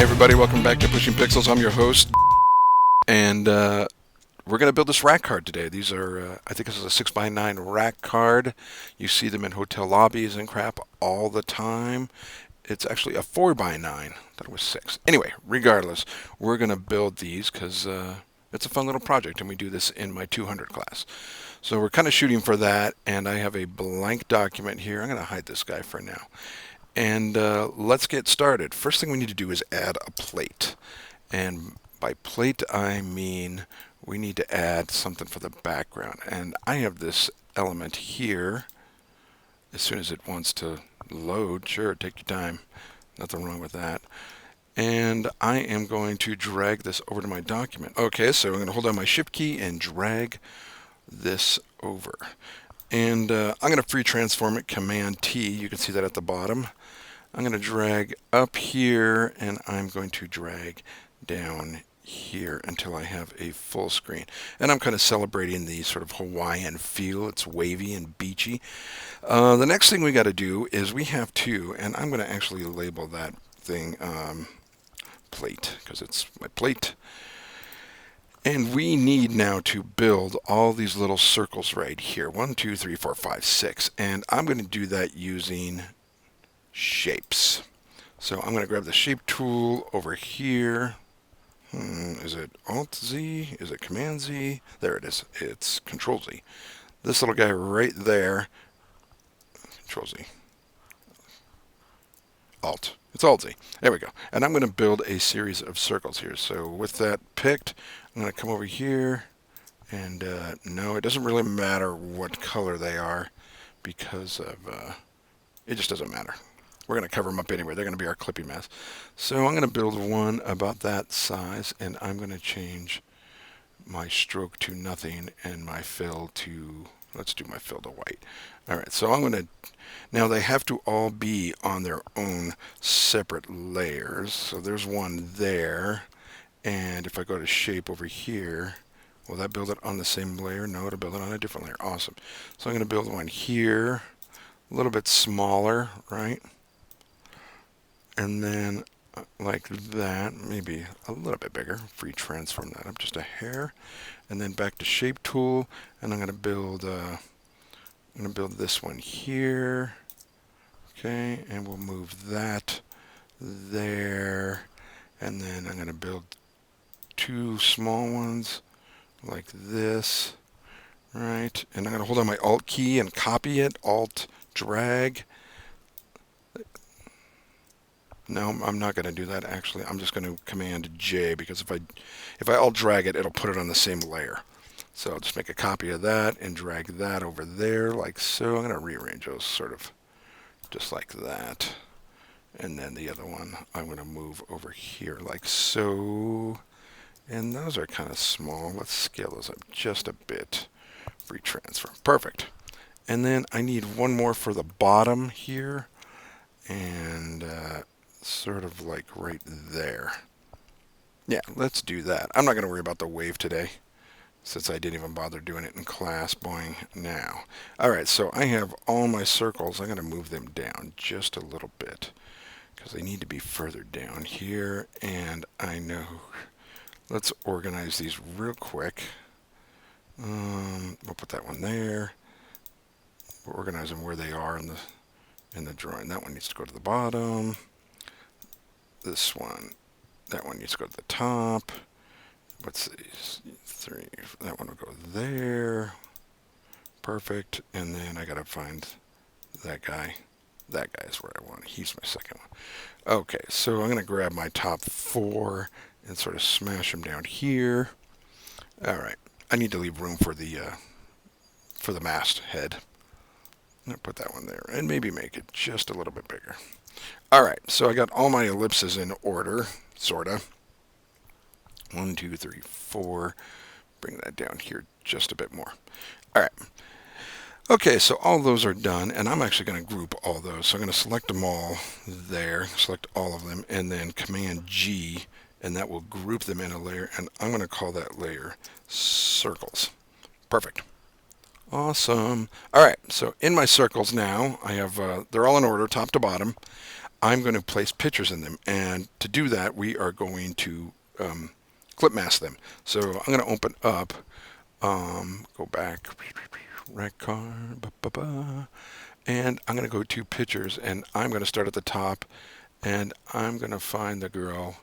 Hey everybody, welcome back to Pushing Pixels. I'm your host, and we're going to build this rack card today. These are, I think this is a 6x9 rack card. You see them in hotel lobbies and crap all the time. It's actually a 4x9. I thought it was 6. Anyway, regardless, we're going to build these because it's a fun little project, and we do this in my 200 class. So we're kind of shooting for that, and I have a blank document here. I'm going to hide this guy for now. And let's get started. First thing we need to do is add a plate. And by plate, I mean we need to add something for the background. And I have this element here. As soon as it wants to load, sure, take your time. Nothing wrong with that. And I am going to drag this over to my document. Okay, so I'm going to hold down my Shift key and drag this over. And I'm going to free transform it, Command T. You can see that at the bottom. I'm going to drag up here, and I'm going to drag down here until I have a full screen. And I'm kind of celebrating the sort of Hawaiian feel. It's wavy and beachy. The next thing we got to do is we have to, and I'm going to actually label that thing plate, because it's my plate. And we need now to build all these little circles right here. 1, 2, 3, 4, 5, 6. And I'm going to do that using shapes. So I'm going to grab the shape tool over here. Is it Alt Z? Is it Command Z? There it is. It's Control Z. This little guy right there. Control Z. Alt. It's Alt Z. There we go. And I'm going to build a series of circles here. So with that picked, I'm going to come over here. And no, it doesn't really matter what color they are because of it just doesn't matter. We're going to cover them up anyway. They're going to be our clippy mess. So I'm going to build one about that size, and I'm going to change my stroke to nothing and my fill to, let's do my fill to white. All right, so I'm going to, now they have to all be on their own separate layers. So there's one there, and if I go to shape over here, will that build it on the same layer? No, it'll build it on a different layer. Awesome. So I'm going to build one here, a little bit smaller, right? And then like that, maybe a little bit bigger. Free transform that up just a hair, and then back to shape tool, and I'm going to build this one here. Okay, and we'll move that there, and then I'm going to build two small ones like this, right? And I'm going to hold on my Alt key and copy it. Alt drag. No, I'm not going to do that actually. I'm just going to Command J, because if I Alt drag it, it'll put it on the same layer. So I'll just make a copy of that and drag that over there like so. I'm going to rearrange those sort of just like that. And then the other one I'm going to move over here like so. And those are kind of small. Let's scale those up just a bit. Free transfer. Perfect. And then I need one more for the bottom here. And sort of like right there. Yeah, let's do that. I'm not going to worry about the wave today, since I didn't even bother doing it in class. Boing, now. Alright, so I have all my circles. I'm going to move them down just a little bit, because they need to be further down here, and I know. Let's organize these real quick. We'll put that one there. We'll organize them where they are in the drawing. That one needs to go to the bottom. This one, that one needs to go to the top. Let's see, 3, that one will go there. Perfect. And then I gotta find that guy. That guy is where I want. He's my second one. Okay, so I'm gonna grab my top 4 and sort of smash them down here. All right, I need to leave room for the mast head. I'm gonna put that one there and maybe make it just a little bit bigger. All right, so I got all my ellipses in order, sorta. 1, 2, 3, 4. Bring that down here just a bit more. All right. Okay, so all those are done, and I'm actually going to group all those. So I'm going to select them all there, select all of them, and then Command G, and that will group them in a layer, and I'm going to call that layer circles. Perfect. Awesome. All right, so in my circles now, I have they're all in order, top to bottom. I'm going to place pictures in them. And to do that, we are going to clip mask them. So I'm going to open up, go back, rack card, and I'm going to go to pictures, and I'm going to start at the top, and I'm going to find the girl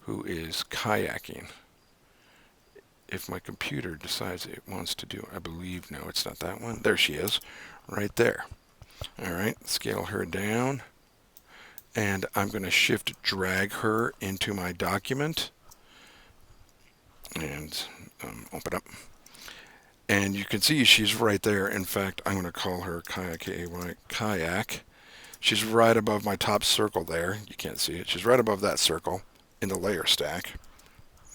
who is kayaking. If my computer decides it wants to do, I believe, no, it's not that one. There she is, right there. All right, scale her down, and I'm going to shift drag her into my document, and open up. And you can see she's right there. In fact, I'm going to call her kayak, K-A-Y, kayak. She's right above my top circle there. You can't see it. She's right above that circle in the layer stack.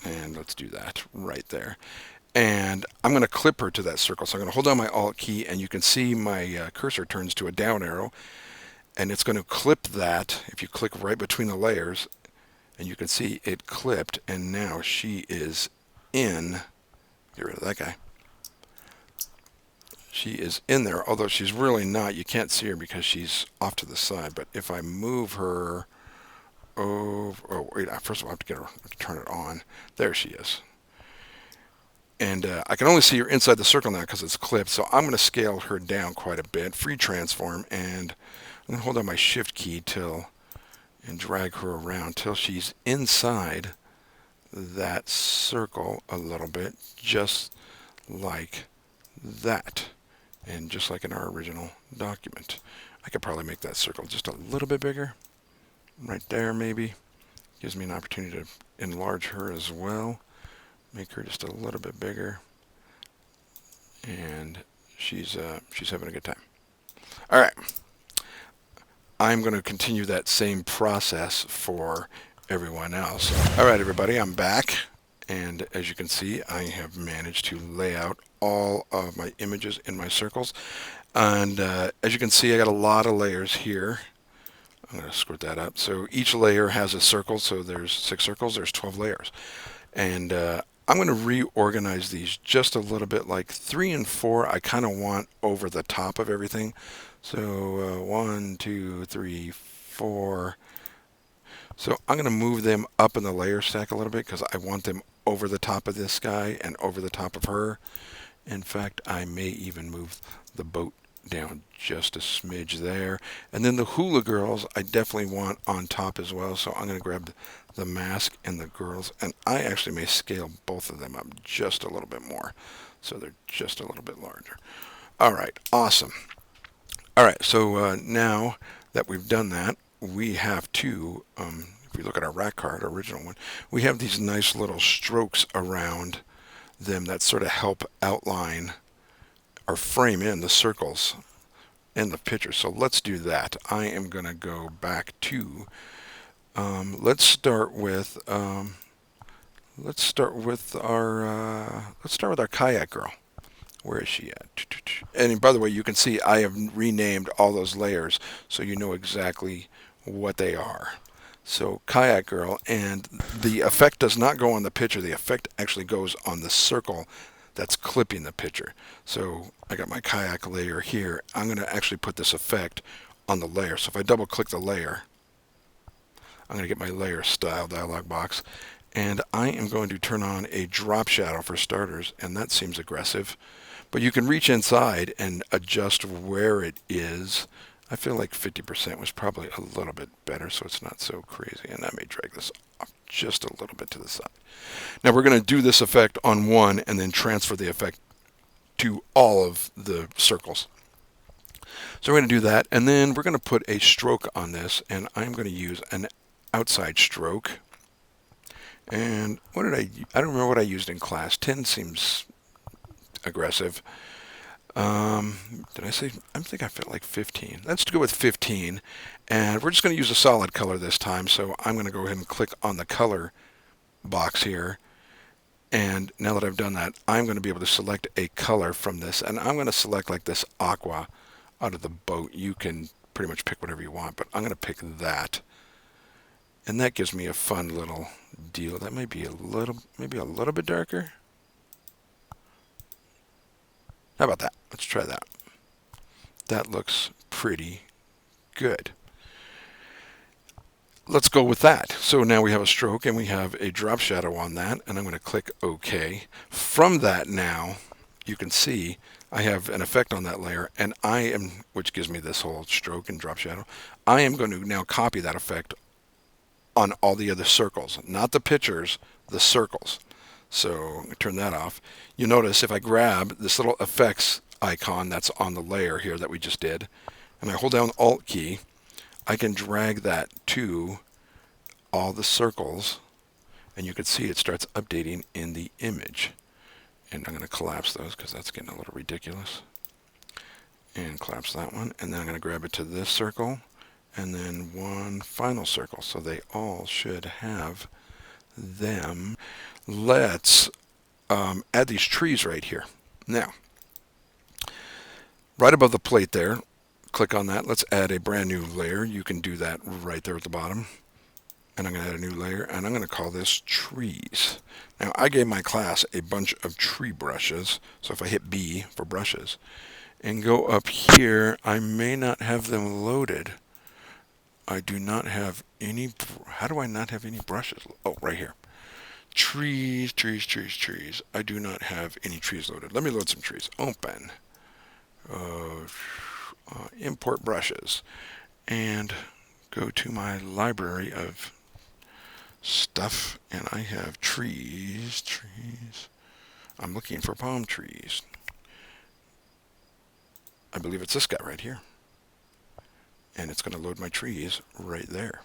And let's do that right there. And I'm going to clip her to that circle. So I'm going to hold down my Alt key, and you can see my cursor turns to a down arrow. And it's going to clip that if you click right between the layers. And you can see it clipped, and now she is in. Get rid of that guy. She is in there, although she's really not. You can't see her because she's off to the side. But if I move her over, oh wait, first of all I have to get her, I have to turn it on. There she is. And I can only see her inside the circle now because it's clipped. So I'm going to scale her down quite a bit, free transform, and I'm going to hold down my shift key and drag her around till she's inside that circle a little bit, just like that. And just like in our original document. I could probably make that circle just a little bit bigger. Right there maybe. Gives me an opportunity to enlarge her as well. Make her just a little bit bigger. And she's having a good time. Alright. I'm going to continue that same process for everyone else. Alright everybody, I'm back. And as you can see, I have managed to lay out all of my images in my circles. And as you can see, I got a lot of layers here. I'm going to squirt that up. So each layer has a circle. So there's 6 circles. There's 12 layers. And I'm going to reorganize these just a little bit. Like 3 and 4, I kind of want over the top of everything. So 1, 2, 3, 4. So I'm going to move them up in the layer stack a little bit because I want them over the top of this guy and over the top of her. In fact, I may even move the boat down just a smidge there. And then the hula girls I definitely want on top as well. So I'm going to grab the mask and the girls. And I actually may scale both of them up just a little bit more. So they're just a little bit larger. All right, awesome. All right, so now that we've done that, we have to, if we look at our rack card, our original one, we have these nice little strokes around them that sort of help outline or frame in the circles in the picture. So let's do that. I am going to go back to, let's start with our kayak girl. Where is she at? And by the way, you can see I have renamed all those layers so you know exactly what they are. So kayak girl, and the effect does not go on the picture. The effect actually goes on the circle that's clipping the picture. So I got my kayak layer here. I'm going to actually put this effect on the layer. So if I double click the layer, I'm going to get my layer style dialog box. And I am going to turn on a drop shadow for starters, and that seems aggressive. But you can reach inside and adjust where it is. I feel like 50% was probably a little bit better, so it's not so crazy. And I may drag this off just a little bit to the side. Now we're going to do this effect on one and then transfer the effect to all of the circles. So we're going to do that, and then we're going to put a stroke on this, and I'm going to use an outside stroke. And what did I don't remember what I used in class. 10 seems aggressive. Did I say? I think I felt like 15. Let's go with 15. And we're just going to use a solid color this time. So I'm going to go ahead and click on the color box here. And now that I've done that, I'm going to be able to select a color from this. And I'm going to select like this aqua out of the boat. You can pretty much pick whatever you want, but I'm going to pick that. And that gives me a fun little deal. That may be maybe a little bit darker. How about that? Let's try that. That looks pretty good. let's go with that. So now we have a stroke and we have a drop shadow on that, and I'm going to click OK. From that now, you can see I have an effect on that layer, and which gives me this whole stroke and drop shadow. I am going to now copy that effect on all the other circles, not the pictures, the circles. So I turn that off. You notice if I grab this little effects icon that's on the layer here that we just did, and I hold down the Alt key, I can drag that to all the circles, and you can see it starts updating in the image. And I'm going to collapse those because that's getting a little ridiculous. And collapse that one, and then I'm going to grab it to this circle, and then one final circle. So they all should have them. Let's add these trees right here. Now, right above the plate there, click on that. Let's add a brand new layer. You can do that right there at the bottom. And I'm going to add a new layer, and I'm going to call this trees. Now, I gave my class a bunch of tree brushes, so if I hit B for brushes and go up here, I may not have them loaded. I do not have any. How do I not have any brushes? Oh, right here. Trees, trees, trees, trees. I do not have any trees loaded. Let me load some trees. Open. Import brushes. And go to my library of stuff, and I have trees. I'm looking for palm trees. I believe it's this guy right here. And it's going to load my trees right there.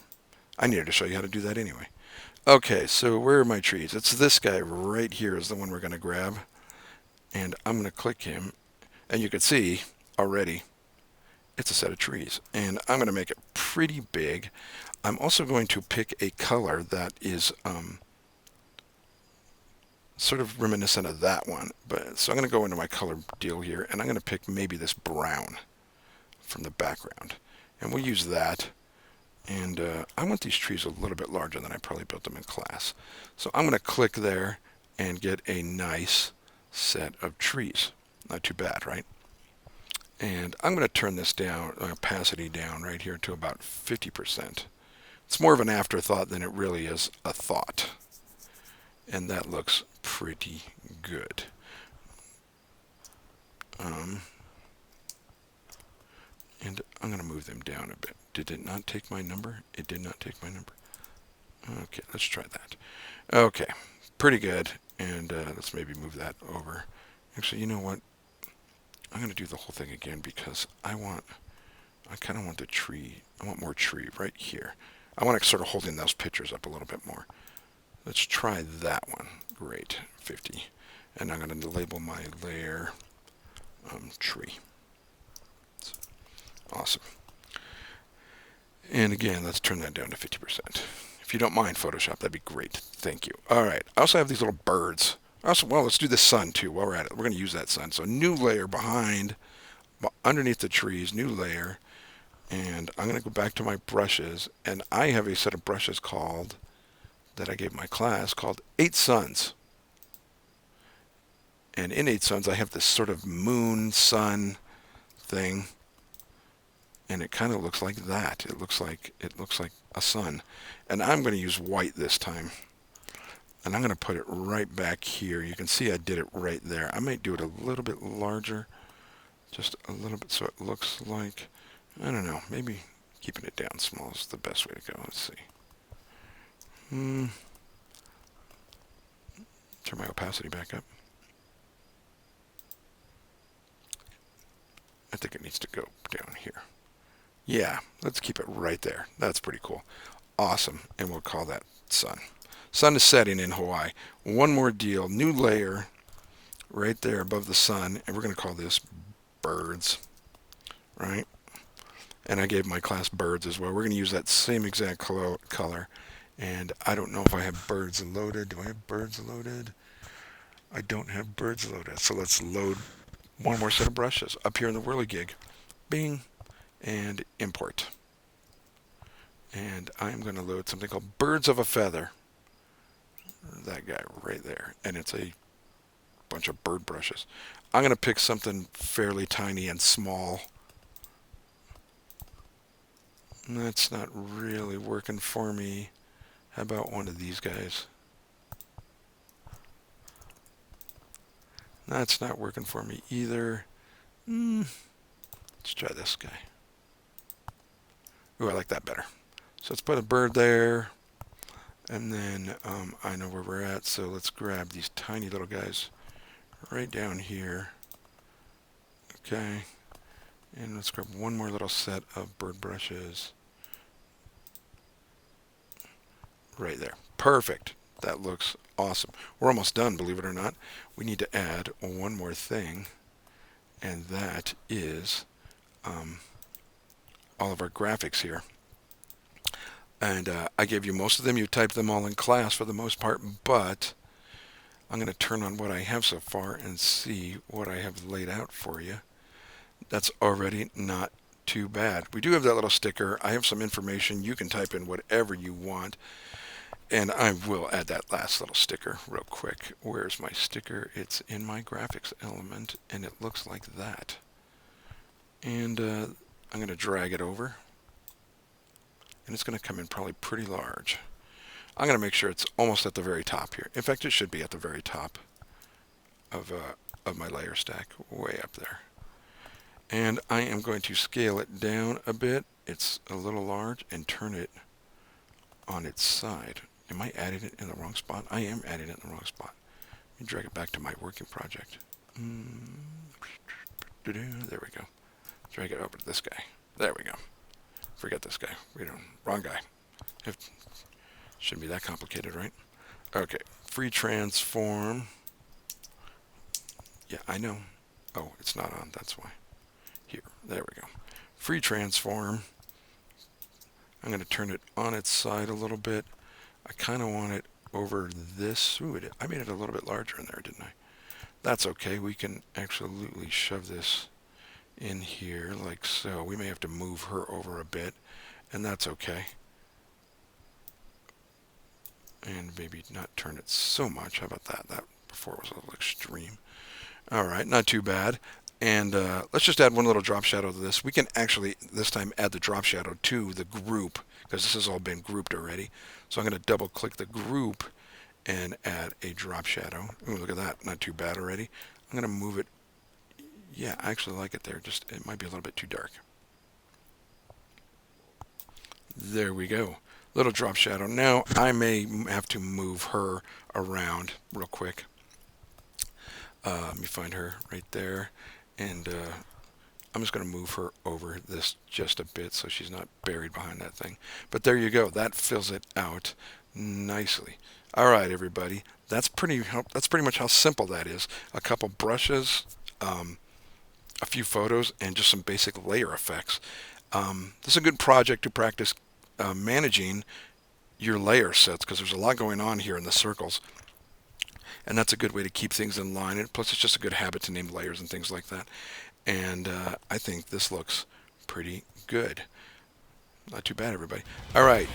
I needed to show you how to do that anyway. Okay, so where are my trees? It's this guy right here is the one we're going to grab. And I'm going to click him. And you can see already it's a set of trees. And I'm going to make it pretty big. I'm also going to pick a color that is sort of reminiscent of that one. So I'm going to go into my color deal here, and I'm going to pick maybe this brown from the background. And we'll use that. And I want these trees a little bit larger than I probably built them in class. So I'm going to click there and get a nice set of trees. Not too bad, right? And I'm going to turn this down, opacity down right here to about 50%. It's more of an afterthought than it really is a thought. And that looks pretty good. And I'm going to move them down a bit. Did it not take my number? It did not take my number. Okay, let's try that. Okay, pretty good. And let's maybe move that over. Actually, you know what? I'm going to do the whole thing again because I kind of want the tree. I want more tree right here. I want to sort of holding those pictures up a little bit more. Let's try that one. Great, 50. And I'm going to label my layer tree. Awesome. And again, let's turn that down to 50%. If you don't mind Photoshop, that'd be great. Thank you. All right. I also have these little birds. Well, let's do the sun too while we're at it. We're going to use that sun. So new layer underneath the trees, new layer. And I'm going to go back to my brushes. And I have a set of brushes that I gave my class called 8 Suns. And in 8 Suns, I have this sort of moon, sun thing. And it kind of looks like that. It looks like a sun. And I'm going to use white this time. And I'm going to put it right back here. You can see I did it right there. I might do it a little bit larger. Just a little bit so it looks like, I don't know, maybe keeping it down small is the best way to go. Let's see. Turn my opacity back up. I think it needs to go down here. Yeah, let's keep it right there. That's pretty cool. Awesome. And we'll call that sun. Sun is setting in Hawaii. One more deal. New layer right there above the sun. And we're going to call this birds. Right? And I gave my class birds as well. We're going to use that same exact color. And I don't know if I have birds loaded. Do I have birds loaded? I don't have birds loaded. So let's load one more set of brushes up here in the whirligig. Bing. And import. And I'm going to load something called Birds of a Feather. That guy right there. And it's a bunch of bird brushes. I'm going to pick something fairly tiny and small. That's not really working for me. How about one of these guys? That's not working for me either. Let's try this guy. Ooh, I like that better. So let's put a bird there. And then I know where we're at, so let's grab these tiny little guys right down here. Okay. And let's grab one more little set of bird brushes. Right there. Perfect. That looks awesome. We're almost done, believe it or not. We need to add one more thing, and that is all of our graphics here. And I gave you most of them. You typed them all in class for the most part, but I'm going to turn on what I have so far and see what I have laid out for you. That's already not too bad. We do have that little sticker. I have some information. You can type in whatever you want. And I will add that last little sticker real quick. Where's my sticker? It's in my graphics element, and it looks like that. And I'm going to drag it over. And it's going to come in probably pretty large. I'm going to make sure it's almost at the very top here. In fact, it should be at the very top of my layer stack, way up there. And I am going to scale it down a bit. It's a little large, and turn it on its side. Am I adding it in the wrong spot? I am adding it in the wrong spot. Let me drag it back to my working project. There we go. Drag it over to this guy. There we go. Forget this guy. Wrong guy. Shouldn't be that complicated, right? Okay. Free transform. Yeah, I know. Oh, it's not on. That's why. Here. There we go. Free transform. I'm going to turn it on its side a little bit. I kind of want it over this. Ooh, I made it a little bit larger in there, didn't I? That's okay. We can absolutely shove this in here like so. We may have to move her over a bit, and that's okay. And maybe not turn it so much. How about that? That before was a little extreme. All right, not too bad. And let's just add one little drop shadow to this. We can actually, this time, add the drop shadow to the group, because this has all been grouped already. So I'm going to double click the group and add a drop shadow. Ooh, look at that. Not too bad already. I'm going to move it. Yeah, I actually like it there. Just it might be a little bit too dark. There we go. Little drop shadow. Now I may have to move her around real quick. Let me find her right there. And I'm just going to move her over this just a bit so she's not buried behind that thing. But there you go. That fills it out nicely. All right, everybody. That's pretty much how simple that is. A couple brushes, a few photos, and just some basic layer effects. This is a good project to practice managing your layer sets, because there's a lot going on here in the circles. And that's a good way to keep things in line. And plus, it's just a good habit to name layers and things like that. And I think this looks pretty good. Not too bad, everybody. All right.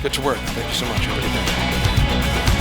Get to work. Thank you so much. Have a good day.